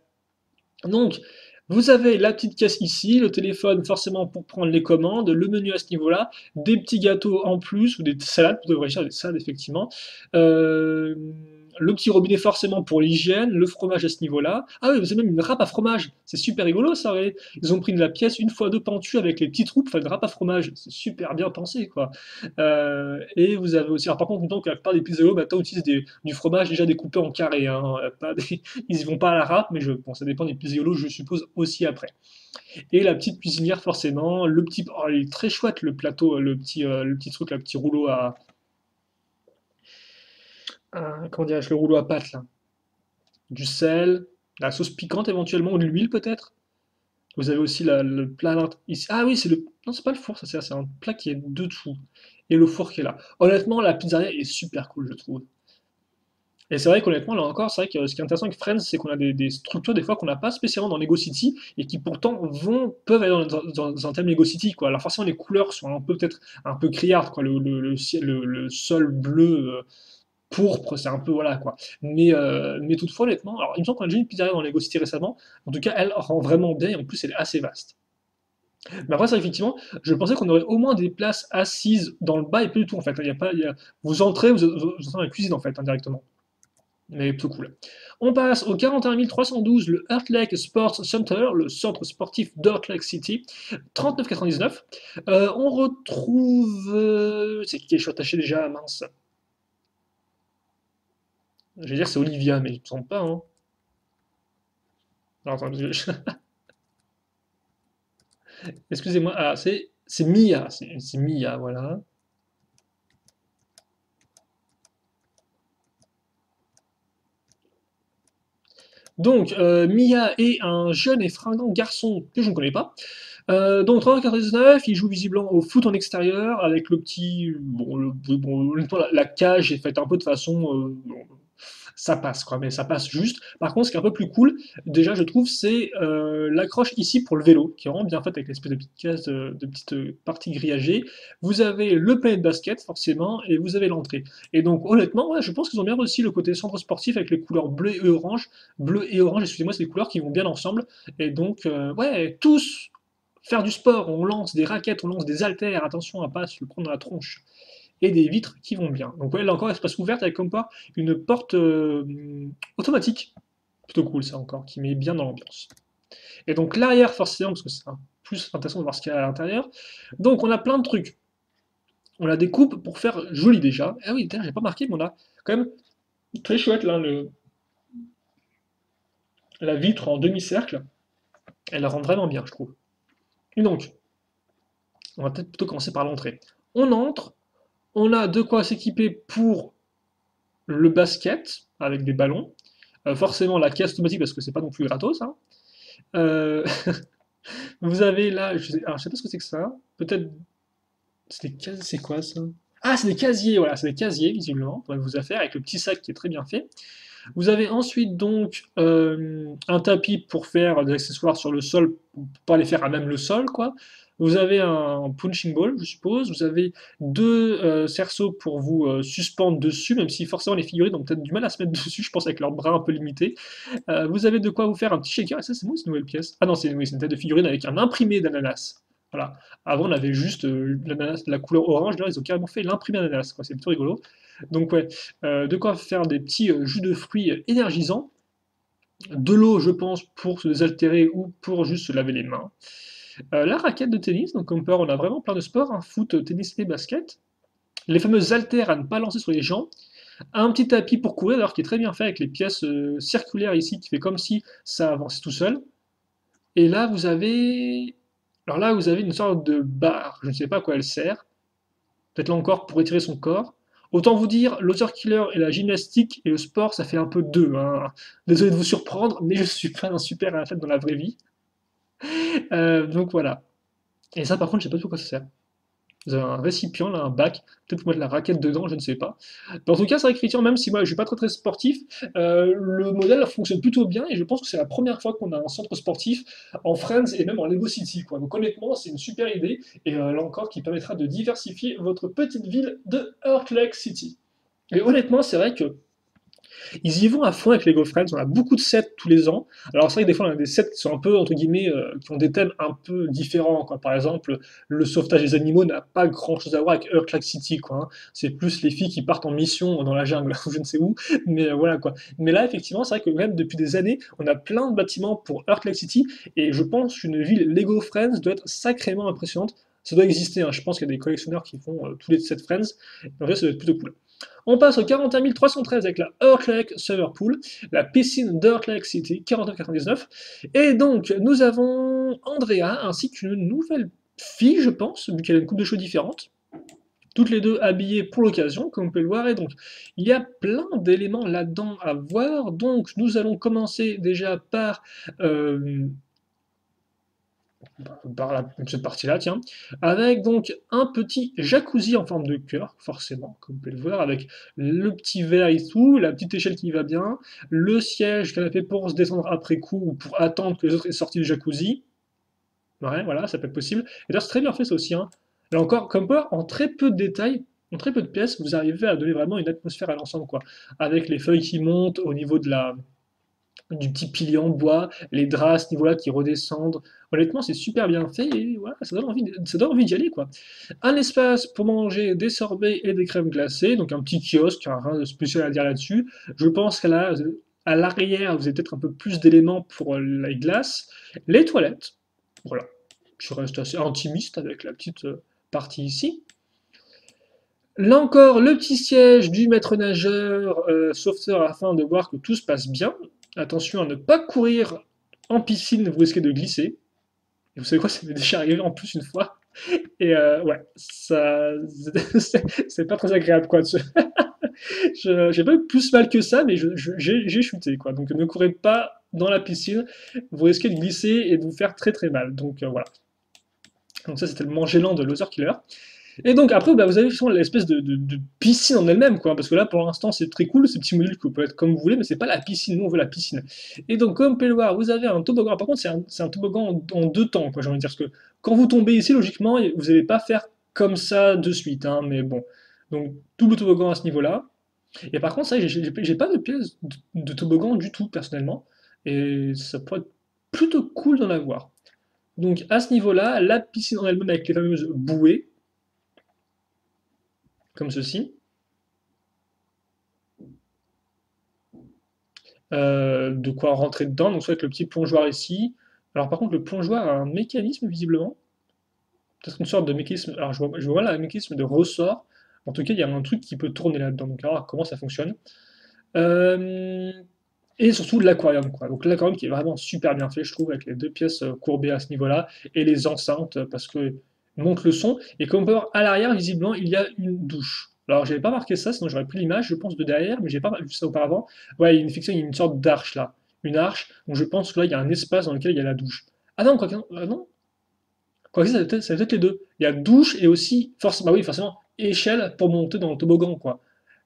Donc, vous avez la petite caisse ici, le téléphone forcément pour prendre les commandes, le menu à ce niveau-là, des petits gâteaux en plus, ou des salades, vous devriez dire des salades effectivement. Euh, le petit robinet forcément pour l'hygiène, le fromage à ce niveau-là. Ah oui, vous avez même une râpe à fromage, c'est super rigolo ça, ouais. Ils ont pris de la pièce une fois deux pentues avec les petits trous pour faire une râpe à fromage, c'est super bien pensé quoi. Et vous avez aussi, alors par contre, donc la plupart des pizzalos maintenant utilisent du fromage déjà découpé en carré, hein, pas des, ils y vont pas à la râpe, mais bon, ça dépend des pizzaiolos, je suppose, aussi après. Et la petite cuisinière, forcément, le petit, oh, il est très chouette le plateau, le petit truc, le petit rouleau comment dirais-je, le rouleau à pâte, là. Du sel, la sauce piquante éventuellement, ou de l'huile peut-être. Vous avez aussi le plat ici. Ah oui, non, c'est pas le four, ça, c'est un plat qui est dessous. Et le four qui est là. Honnêtement, la pizzeria est super cool, je trouve. Et c'est vrai qu'honnêtement, là encore, c'est vrai que ce qui est intéressant avec Friends, c'est qu'on a des structures des fois qu'on n'a pas spécialement dans Lego City et qui pourtant peuvent aller dans un thème Lego City, quoi. Alors forcément, les couleurs sont un peu peut-être un peu criardes, quoi. Le sol bleu pourpre, c'est un peu voilà quoi. Mais toutefois, honnêtement, alors il me semble qu'on a déjà une pizzeria dans Lego City récemment. En tout cas, elle rend vraiment bien et en plus, elle est assez vaste. Mais après, ça, effectivement, je pensais qu'on aurait au moins des places assises dans le bas et pas du tout en fait. Il y a pas, vous entrez, vous entrez dans la cuisine en fait, indirectement mais plutôt cool. On passe au 41 312, le Heart Lake Sports Center, le centre sportif d'Heart Lake City, 39,99. On retrouve. C'est qui je suis attaché déjà, mince. Je vais dire c'est Olivia, mais il me semble pas. Hein. Alors, attends, excusez-moi. Ah, c'est Mia. C'est Mia, voilà. Donc, Mia est un jeune et fringant garçon que je ne connais pas, Donc 3,99 €, il joue visiblement au foot en extérieur avec le petit, bon, honnêtement, la cage est faite un peu de façon, bon, ça passe quoi, mais ça passe juste. Par contre, ce qui est un peu plus cool, déjà je trouve, c'est l'accroche ici pour le vélo, qui est vraiment bien faite avec l'espèce de petite case, de petite partie grillagée. Vous avez le panier de basket forcément, et vous avez l'entrée. Et donc honnêtement, ouais, je pense qu'ils ont bien réussi le côté centre sportif avec les couleurs bleu et orange, excusez-moi, c'est des couleurs qui vont bien ensemble. Et donc ouais, tous faire du sport, on lance des raquettes, on lance des haltères, attention à pas se le prendre dans la tronche, et des vitres qui vont bien. Donc ouais, là encore, espace ouvert avec comme pas une porte automatique, plutôt cool ça encore, qui met bien dans l'ambiance. Et donc l'arrière forcément, parce que c'est plus intéressant de voir ce qu'il y a à l'intérieur. Donc on a plein de trucs. On a des coupes pour faire joli déjà. Ah oui, j'ai pas marqué, mais on a quand même très chouette là, la vitre en demi-cercle. Elle la rend vraiment bien, je trouve. Et donc, on va peut-être plutôt commencer par l'entrée. On entre, on a de quoi s'équiper pour le basket avec des ballons. Forcément la caisse automatique parce que c'est pas non plus gratos, hein. Euh, vous avez là, alors, je sais pas ce que c'est que ça. Peut-être c'est quoi ça? Ah, c'est des casiers, voilà, c'est des casiers visiblement pour vous affaires avec le petit sac qui est très bien fait. Vous avez ensuite donc un tapis pour faire des accessoires sur le sol, pour pas les faire à même le sol, quoi. Vous avez un punching ball, je suppose. Vous avez deux cerceaux pour vous suspendre dessus, même si forcément les figurines ont peut-être du mal à se mettre dessus, je pense, avec leurs bras un peu limités. Vous avez de quoi vous faire un petit shaker. Et ça, c'est moi, cette nouvelle pièce. Ah non, c'est oui, c'est une tête de figurine avec un imprimé d'ananas. Voilà. Avant, on avait juste l'ananas de la couleur orange. Là, ils ont carrément fait l'imprimé d'ananas, quoi. C'est plutôt rigolo. Donc, ouais, de quoi faire des petits jus de fruits énergisants. De l'eau, je pense, pour se désaltérer ou pour juste se laver les mains. La raquette de tennis, donc comme peut voir, on a vraiment plein de sports, hein, foot, tennis et basket. Les fameuses haltères à ne pas lancer sur les gens. Un petit tapis pour courir, alors qui est très bien fait avec les pièces circulaires ici, qui fait comme si ça avançait tout seul. Et là, vous avez... Alors là, vous avez une sorte de barre, je ne sais pas à quoi elle sert. Peut-être là encore pour étirer son corps. Autant vous dire, l'auteur killer et la gymnastique et le sport, ça fait un peu deux, hein. Désolé de vous surprendre, mais je suis pas un super athlète dans la vraie vie. Donc voilà. Et ça, par contre, je sais pas trop quoi ça sert. Vous avez un récipient, là, un bac, peut-être pour mettre la raquette dedans, je ne sais pas. Mais en tout cas, c'est vrai que effectivement, même si moi je suis pas très très sportif, le modèle fonctionne plutôt bien et je pense que c'est la première fois qu'on a un centre sportif en Friends et même en Lego City, quoi. Donc honnêtement, c'est une super idée et là encore qui permettra de diversifier votre petite ville de Heart Lake City. Et honnêtement, c'est vrai que ils y vont à fond avec Lego Friends, on a beaucoup de sets tous les ans. Alors c'est vrai que des fois on a des sets qui sont un peu, entre guillemets, qui ont des thèmes un peu différents, quoi. Par exemple, le sauvetage des animaux n'a pas grand chose à voir avec Earth Lake City, quoi, hein. C'est plus les filles qui partent en mission dans la jungle, ou je ne sais où, mais voilà quoi. Mais là, effectivement, c'est vrai que même depuis des années, on a plein de bâtiments pour Earth Lake City, et je pense qu'une ville Lego Friends doit être sacrément impressionnante. Ça doit exister, hein. Je pense qu'il y a des collectionneurs qui font tous les sets Friends, en vrai ça doit être plutôt cool. On passe au 41 313 avec la Heart Lake Summer Pool, la piscine d'Heart Lake City, 49,99. Et donc, nous avons Andrea ainsi qu'une nouvelle fille, je pense, vu qu'elle a une coupe de cheveux différente. Toutes les deux habillées pour l'occasion, comme vous pouvez le voir. Et donc, il y a plein d'éléments là-dedans à voir. Donc, nous allons commencer déjà par cette partie-là, tiens, avec donc un petit jacuzzi en forme de cœur, forcément, comme vous pouvez le voir, avec le petit verre et tout, la petite échelle qui va bien, le siège canapé pour se descendre après coup ou pour attendre que les autres aient sorti du jacuzzi. Ouais, voilà, ça peut être possible. Et d'ailleurs, c'est très bien fait ça aussi, hein. Là encore, comme quoi, en très peu de détails, en très peu de pièces, vous arrivez à donner vraiment une atmosphère à l'ensemble, quoi. Avec les feuilles qui montent au niveau du petit pilier en bois, les draps à ce niveau-là qui redescendent. Honnêtement, c'est super bien fait et voilà, ça donne envie d'y aller, quoi. Un espace pour manger des sorbets et des crèmes glacées, donc un petit kiosque, hein, rien de spécial à dire là-dessus. Je pense à l'arrière, vous avez peut-être un peu plus d'éléments pour la glace. Les toilettes, voilà. Je reste assez intimiste avec la petite partie ici. Là encore, le petit siège du maître nageur, sauveteur, afin de voir que tout se passe bien. Attention à ne pas courir en piscine, vous risquez de glisser. Et vous savez quoi, ça m'est déjà arrivé en plus une fois. Et ouais, ça, c'est pas très agréable, quoi. J'ai pas eu plus mal que ça, mais j'ai chuté, quoi. Donc ne courez pas dans la piscine, vous risquez de glisser et de vous faire très très mal. Donc voilà. Donc ça, c'était le Magellan de Loser Killer. Et donc après, bah, vous avez justement l'espèce de piscine en elle-même, quoi, parce que là, pour l'instant, c'est très cool, ces petits modules que vous pouvez être comme vous voulez, mais c'est pas la piscine, nous on veut la piscine. Et donc, comme vous pouvez le voir, vous avez un toboggan. Par contre, c'est un toboggan en deux temps, quoi, j'ai envie de dire, parce que quand vous tombez ici, logiquement, vous n'allez pas faire comme ça de suite, hein, mais bon. Donc, double toboggan à ce niveau-là. Et par contre, ça, j'ai pas de pièce de toboggan du tout, personnellement, et ça pourrait être plutôt cool d'en avoir. Donc, à ce niveau-là, la piscine en elle-même avec les fameuses bouées, comme ceci. De quoi rentrer dedans, donc soit avec le petit plongeoir ici. Alors par contre, le plongeoir a un mécanisme visiblement, peut-être une sorte de mécanisme, alors je vois là un mécanisme de ressort, en tout cas il y a un truc qui peut tourner là-dedans, donc alors comment ça fonctionne. Euh, et surtout l'aquarium, quoi. Donc l'aquarium qui est vraiment super bien fait, je trouve, avec les deux pièces courbées à ce niveau-là, et les enceintes, parce que monte le son, et comme on peut voir à l'arrière, visiblement, il y a une douche. Alors j'avais pas marqué ça, sinon j'aurais pris l'image, je pense, de derrière, mais j'ai pas vu ça auparavant. Ouais, il y a une fiction, il y a une sorte d'arche là. Une arche, donc je pense que là, il y a un espace dans lequel il y a la douche. Ah non, quoi que, ah non, quoi que ça va être les deux. Il y a douche et aussi, forcément, bah oui, forcément, échelle pour monter dans le toboggan, quoi.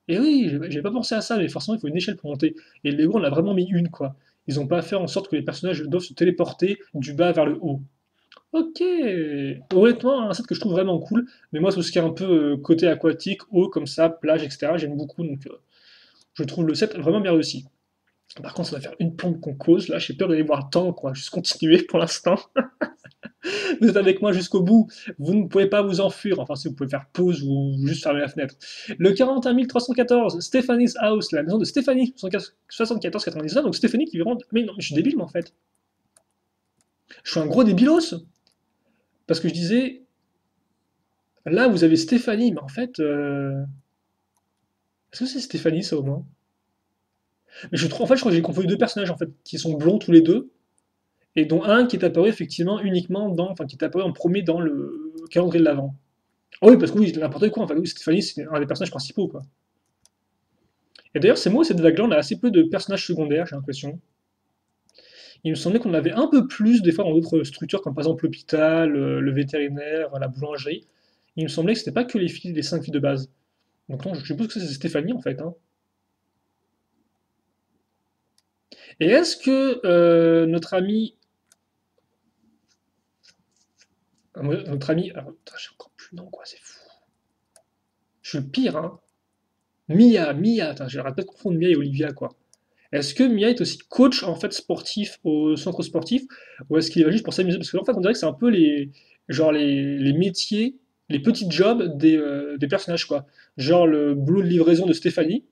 Et oui, j'ai pas pensé à ça, mais forcément, il faut une échelle pour monter. Et le Lego, on a vraiment mis une, quoi. Ils ont pas fait en sorte que les personnages doivent se téléporter du bas vers le haut. Ok, honnêtement, un set que je trouve vraiment cool, mais moi, tout ce qui est un peu côté aquatique, eau, comme ça, plage, etc., j'aime beaucoup, donc je trouve le set vraiment bien réussi. Par contre, ça va faire une pompe qu'on cause, là, j'ai peur d'aller voir le temps, quoi, juste continuer pour l'instant. Vous êtes avec moi jusqu'au bout, vous ne pouvez pas vous enfuir, enfin si vous pouvez faire pause ou juste fermer la fenêtre. Le 41 314, Stéphanie's House, la maison de Stéphanie, 74,99, donc Stéphanie qui rentre. Mais non, mais je suis débile, moi, en fait. Je suis un gros débilos, parce que je disais, là vous avez Stéphanie, mais en fait, est-ce que c'est Stéphanie ça au moins? Mais en fait, je crois que j'ai confondu deux personnages en fait, qui sont blonds tous les deux, et dont un qui est apparu effectivement uniquement enfin qui est apparu en premier dans le calendrier de l'Avent. Ah oui, parce que oui, n'importe quoi, en fait, oui, Stéphanie c'est un des personnages principaux, quoi. Et d'ailleurs, c'est moi, cette vague-là, on a assez peu de personnages secondaires, j'ai l'impression. Il me semblait qu'on avait un peu plus, des fois, dans d'autres structures, comme par exemple l'hôpital, le vétérinaire, la boulangerie. Il me semblait que c'était pas que les 5 filles de base. Donc non, je suppose que c'est Stéphanie, en fait, hein. Et est-ce que notre ami... Notre ami... Alors, putain, j'ai encore plus de nom, quoi, c'est fou. Je suis le pire, hein. Mia, attends, j'arrête pas de confondre Mia et Olivia, quoi. Est-ce que Mia est aussi coach en fait sportif au centre sportif ou est-ce qu'il va juste pour s'amuser? Parce que en fait on dirait que c'est un peu les métiers, les petits jobs des personnages quoi. Genre le boulot de livraison de Stéphanie.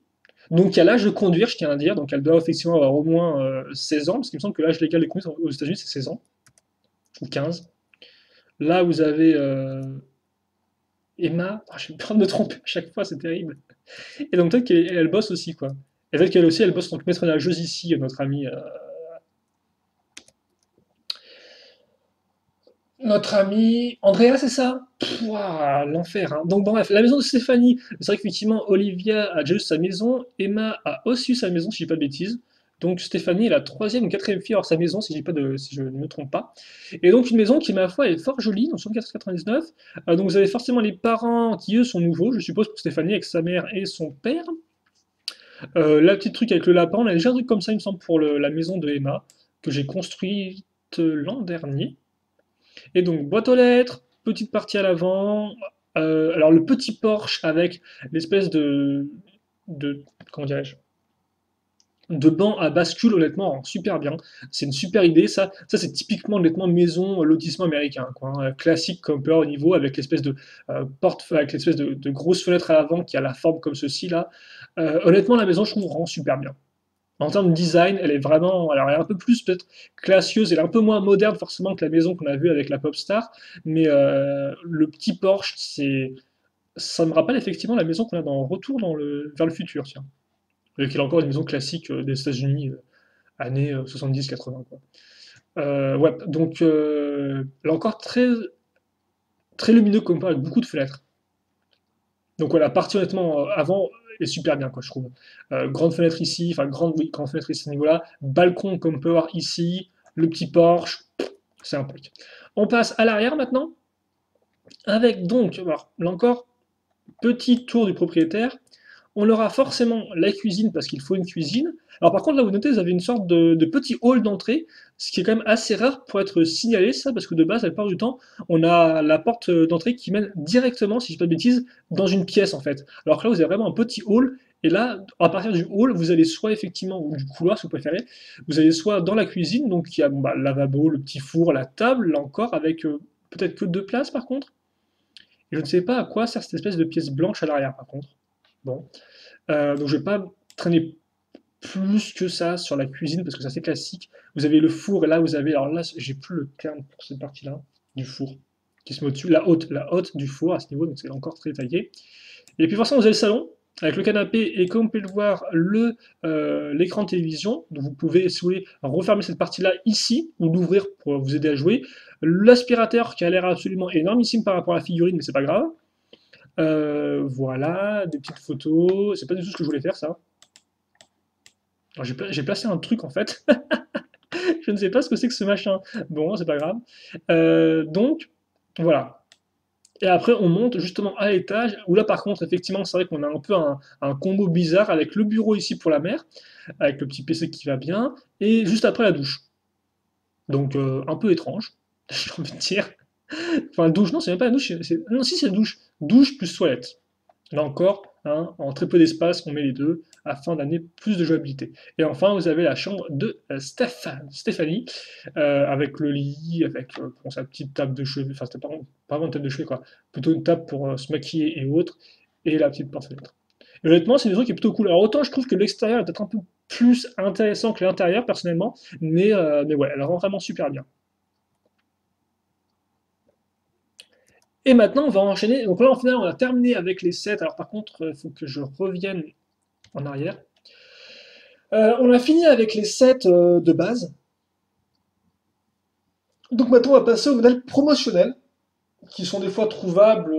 Donc il y a l'âge de conduire, je tiens à dire, donc elle doit effectivement avoir au moins 16 ans, parce qu'il me semble que l'âge légal de conduire aux États-Unis c'est 16 ans ou 15. Là vous avez Emma, ah, j'ai peur de me tromper à chaque fois, c'est terrible. Et donc peut-être qu'elle bosse aussi quoi. Et peut-être qu'elle aussi elle bosse en tant que maître nageuse ici, notre amie. Notre ami Andrea, c'est ça? Pouah, l'enfer, hein. Donc bon, bref, la maison de Stéphanie. C'est vrai qu'effectivement, Olivia a déjà eu sa maison, Emma a aussi eu sa maison, si je dis pas de bêtises. Donc Stéphanie est la troisième ou quatrième fille à avoir sa maison, si je ne me trompe pas. Et donc une maison qui, ma foi, est fort jolie, donc 74,99. Donc vous avez forcément les parents qui, eux, sont nouveaux, je suppose, pour Stéphanie, avec sa mère et son père. La petite truc avec le lapin, on a déjà un truc comme ça, il me semble, pour la maison de Emma, que j'ai construite l'an dernier. Et donc, boîte aux lettres, petite partie à l'avant. Alors, le petit Porsche avec l'espèce de comment dirais-je, de banc à bascule, honnêtement, rend super bien. C'est une super idée. Ça c'est typiquement, honnêtement, maison, lotissement américain, quoi, hein. Classique comme peut au niveau, avec l'espèce de porte, avec l'espèce de grosse fenêtre à l'avant qui a la forme comme ceci là. Honnêtement, la maison, je trouve, rend super bien. En termes de design, elle est vraiment, alors elle est un peu plus peut-être classieuse, elle est un peu moins moderne forcément que la maison qu'on a vue avec la Popstar, mais le petit Porsche, ça me rappelle effectivement la maison qu'on a dans Retour vers le futur, tiens. Qui est encore une maison classique des États-Unis, années 70-80, quoi. Ouais, donc là encore très, très lumineux comme pas, avec beaucoup de fenêtres. Donc voilà, la partie honnêtement avant est super bien, quoi, je trouve. Grande fenêtre ici, enfin grande, oui, grande fenêtre ici à ce niveau-là. Balcon comme on peut voir ici, le petit Porsche, c'est un truc. On passe à l'arrière maintenant. Avec donc, alors, là encore, petit tour du propriétaire, on aura forcément la cuisine parce qu'il faut une cuisine. Alors par contre, là, vous notez, vous avez une sorte de petit hall d'entrée, ce qui est quand même assez rare pour être signalé, ça, parce que de base, la plupart du temps, on a la porte d'entrée qui mène directement, si je ne dis pas de bêtises, dans une pièce en fait. Alors que là, vous avez vraiment un petit hall, et là, à partir du hall, vous allez soit effectivement, ou du couloir si vous préférez, vous allez soit dans la cuisine, donc il y a bon, bah, le lavabo, le petit four, la table, là encore, avec peut-être que deux places par contre. Et je ne sais pas à quoi sert cette espèce de pièce blanche à l'arrière par contre. Bon. Donc je ne vais pas traîner plus que ça sur la cuisine parce que c'est assez classique. Vous avez le four et là vous avez, alors là j'ai plus le terme pour cette partie-là, du four, qui se met au-dessus, la haute du four à ce niveau, donc c'est encore très taillé. Et puis forcément vous avez le salon avec le canapé et comme vous pouvez le voir, l'écran de télévision. Donc vous pouvez, si vous voulez, refermer cette partie-là ici ou l'ouvrir pour vous aider à jouer. L'aspirateur qui a l'air absolument énormissime par rapport à la figurine, mais c'est pas grave. Voilà, des petites photos. C'est pas du tout ce que je voulais faire, ça. J'ai placé un truc en fait. Je ne sais pas ce que c'est que ce machin. Bon, c'est pas grave. Donc, voilà. Et après, on monte justement à l'étage, où là par contre, effectivement, c'est vrai qu'on a un peu un combo bizarre avec le bureau ici pour la mère, avec le petit PC qui va bien, et juste après la douche. Donc, un peu étrange, j'ai envie de dire. Enfin, douche, non, c'est même pas la douche, non, si c'est la douche. Douche plus toilette. Là encore, hein, en très peu d'espace, on met les deux afin d'amener plus de jouabilité. Et enfin, vous avez la chambre de Stéphanie, avec le lit, avec bon, sa petite table de chevet, enfin, c'était pas vraiment une table de chevet, quoi, plutôt une table pour se maquiller et autres, et la petite porte-fenêtre. Et honnêtement, c'est une truc qui est plutôt cool. Alors, autant je trouve que l'extérieur est peut-être un peu plus intéressant que l'intérieur, personnellement, mais ouais, elle rend vraiment super bien. Et maintenant, on va enchaîner. Donc là, en final, on a terminé avec les 7. Alors par contre, il faut que je revienne en arrière. On a fini avec les sets de base. Donc maintenant, on va passer aux modèles promotionnels, qui sont des fois trouvables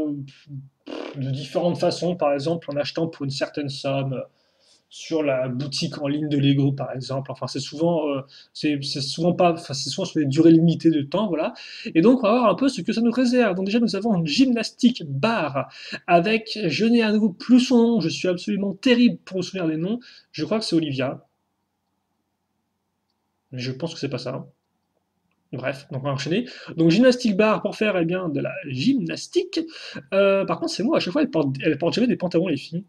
de différentes façons. Par exemple, en achetant pour une certaine somme sur la boutique en ligne de Lego, par exemple. Enfin, c'est souvent pas, enfin, c'est souvent sur des durées limitées de temps, voilà. Et donc, on va voir un peu ce que ça nous réserve. Donc déjà, nous avons une gymnastique bar avec, je n'ai à nouveau plus son nom, je suis absolument terrible pour me souvenir des noms. Je crois que c'est Olivia, mais je pense que c'est pas ça. Bref, donc on va enchaîner. Donc gymnastique bar pour faire eh bien de la gymnastique. Par contre, c'est moi, à chaque fois, elle porte jamais des pantalons, les filles.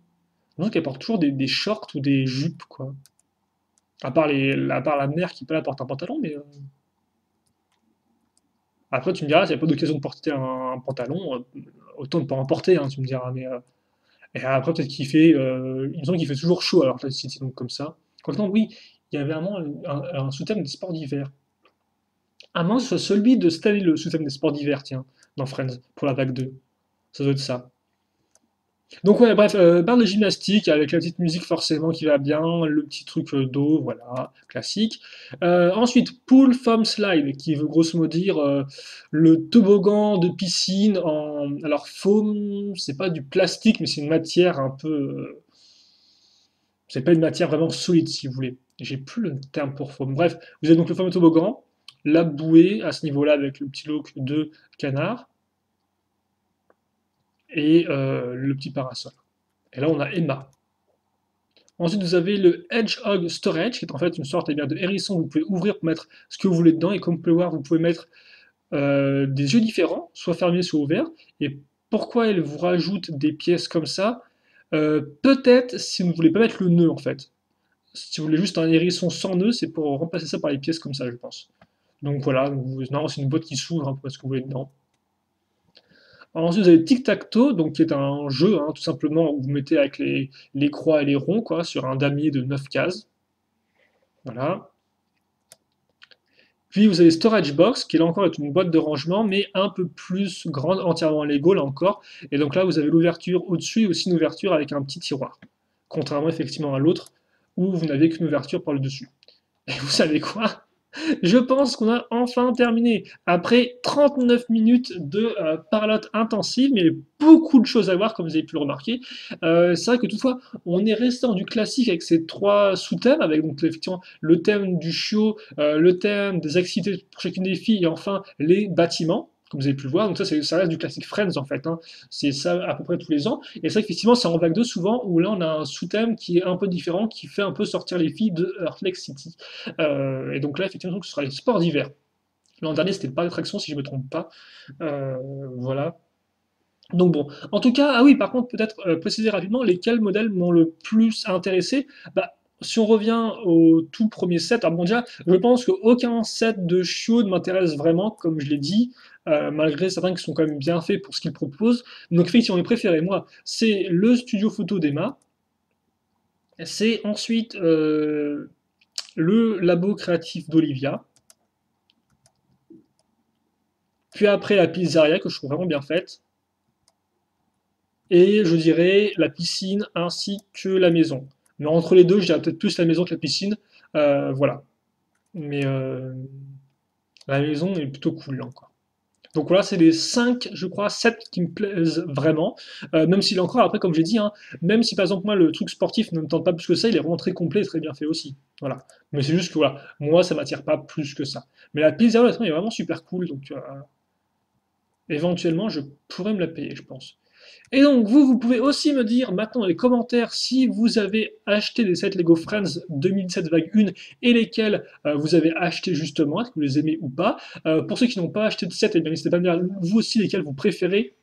Donc elles portent toujours des shorts ou des jupes, quoi. À part la mère qui peut la porter un pantalon, mais après tu me diras, s'il n'y a pas d'occasion de porter un pantalon, autant ne pas en porter, hein, tu me diras. Et après peut-être qu'il fait, il me semble qu'il fait toujours chaud alors là, si c'est donc comme ça. Quoique non, oui, il y avait un sous-thème des sports d'hiver. Ah mince, celui de cette année, le sous-thème des sports d'hiver, tiens, dans Friends, pour la vague 2. Ça doit être ça. Donc ouais, bref, barre de gymnastique avec la petite musique forcément qui va bien, le petit truc d'eau, voilà, classique. Ensuite, pool foam slide, qui veut grosso modo dire le toboggan de piscine en... Alors foam, c'est pas du plastique, mais c'est une matière un peu... c'est pas une matière vraiment solide, si vous voulez. J'ai plus le terme pour foam. Bref, vous avez donc le fameux toboggan, la bouée à ce niveau-là avec le petit look de canard, et le petit parasol. Et là, on a Emma. Ensuite, vous avez le Hedgehog Storage, qui est en fait une sorte eh bien, de hérisson que vous pouvez ouvrir pour mettre ce que vous voulez dedans. Et comme vous pouvez voir, vous pouvez mettre des yeux différents, soit fermés, soit ouverts. Et pourquoi elle vous rajoute des pièces comme ça? Peut-être si vous ne voulez pas mettre le nœud, en fait. Si vous voulez juste un hérisson sans nœud, c'est pour remplacer ça par les pièces comme ça, je pense. Donc voilà, non, c'est une boîte qui s'ouvre, hein, pour ce que vous voulez dedans. Ensuite, vous avez Tic-Tac-Toe, donc qui est un jeu, hein, tout simplement, où vous mettez avec les croix et les ronds, quoi, sur un damier de 9 cases. Voilà. Puis vous avez Storage Box, qui là encore est une boîte de rangement, mais un peu plus grande, entièrement Lego, là encore. Et donc là, vous avez l'ouverture au-dessus et aussi une ouverture avec un petit tiroir. Contrairement effectivement à l'autre, où vous n'avez qu'une ouverture par le dessus. Et vous savez quoi? Je pense qu'on a enfin terminé. Après 39 minutes de parlotte intensive, mais beaucoup de choses à voir, comme vous avez pu le remarquer. C'est vrai que toutefois, on est resté dans du classique avec ces trois sous-thèmes, avec donc effectivement le thème du chiot, le thème des activités pour chacune des filles, et enfin les bâtiments. comme vous avez pu le voir. Donc ça reste du classique Friends en fait, hein. C'est ça à peu près tous les ans. Et c'est vrai qu'effectivement, c'est en vague 2 souvent, où là on a un sous-thème qui est un peu différent, qui fait un peu sortir les filles de Earth Lake City. Et donc là, effectivement, ce sera les sports d'hiver. L'an dernier, c'était le parc d'attractions, si je ne me trompe pas. Voilà. Donc bon, en tout cas, ah oui, par contre, peut-être préciser rapidement lesquels modèles m'ont le plus intéressé. Bah, si on revient au tout premier set, alors bon déjà, je pense qu'aucun set de Chiot ne m'intéresse vraiment, comme je l'ai dit, malgré certains qui sont quand même bien faits pour ce qu'ils proposent. Donc effectivement, mes préférés, moi, c'est le studio photo d'Emma, c'est ensuite le labo créatif d'Olivia, puis après la pizzeria que je trouve vraiment bien faite, et je dirais la piscine ainsi que la maison. Mais entre les deux, je dirais peut-être plus la maison que la piscine. Voilà. Mais la maison est plutôt cool, hein, quoi. Donc voilà, c'est les 5, je crois, 7 qui me plaisent vraiment. Même s'il est encore, après, comme j'ai dit, hein, même si par exemple, moi, le truc sportif ne me tente pas plus que ça, il est vraiment très complet et très bien fait aussi. Voilà. Mais c'est juste que voilà, moi, ça m'attire pas plus que ça. Mais la pizza, honnêtement, est vraiment super cool. Donc éventuellement, je pourrais me la payer, je pense. Et donc, vous pouvez aussi me dire maintenant dans les commentaires si vous avez acheté des sets Lego Friends 2017 vague 1 et lesquels vous avez acheté justement, est-ce que vous les aimez ou pas. Pour ceux qui n'ont pas acheté de set, eh bien, n'hésitez pas à me dire vous aussi lesquels vous préférez.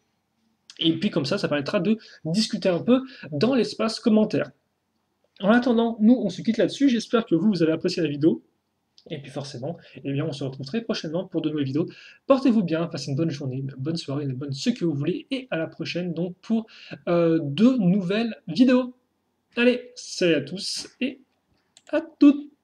Et puis comme ça permettra de discuter un peu dans l'espace commentaire. En attendant, nous, on se quitte là-dessus. J'espère que vous avez apprécié la vidéo. Et puis forcément, eh bien, on se retrouve très prochainement pour de nouvelles vidéos. Portez-vous bien, passez une bonne journée, une bonne soirée, une bonne ce que vous voulez, et à la prochaine donc pour de nouvelles vidéos. Allez, salut à tous et à toutes!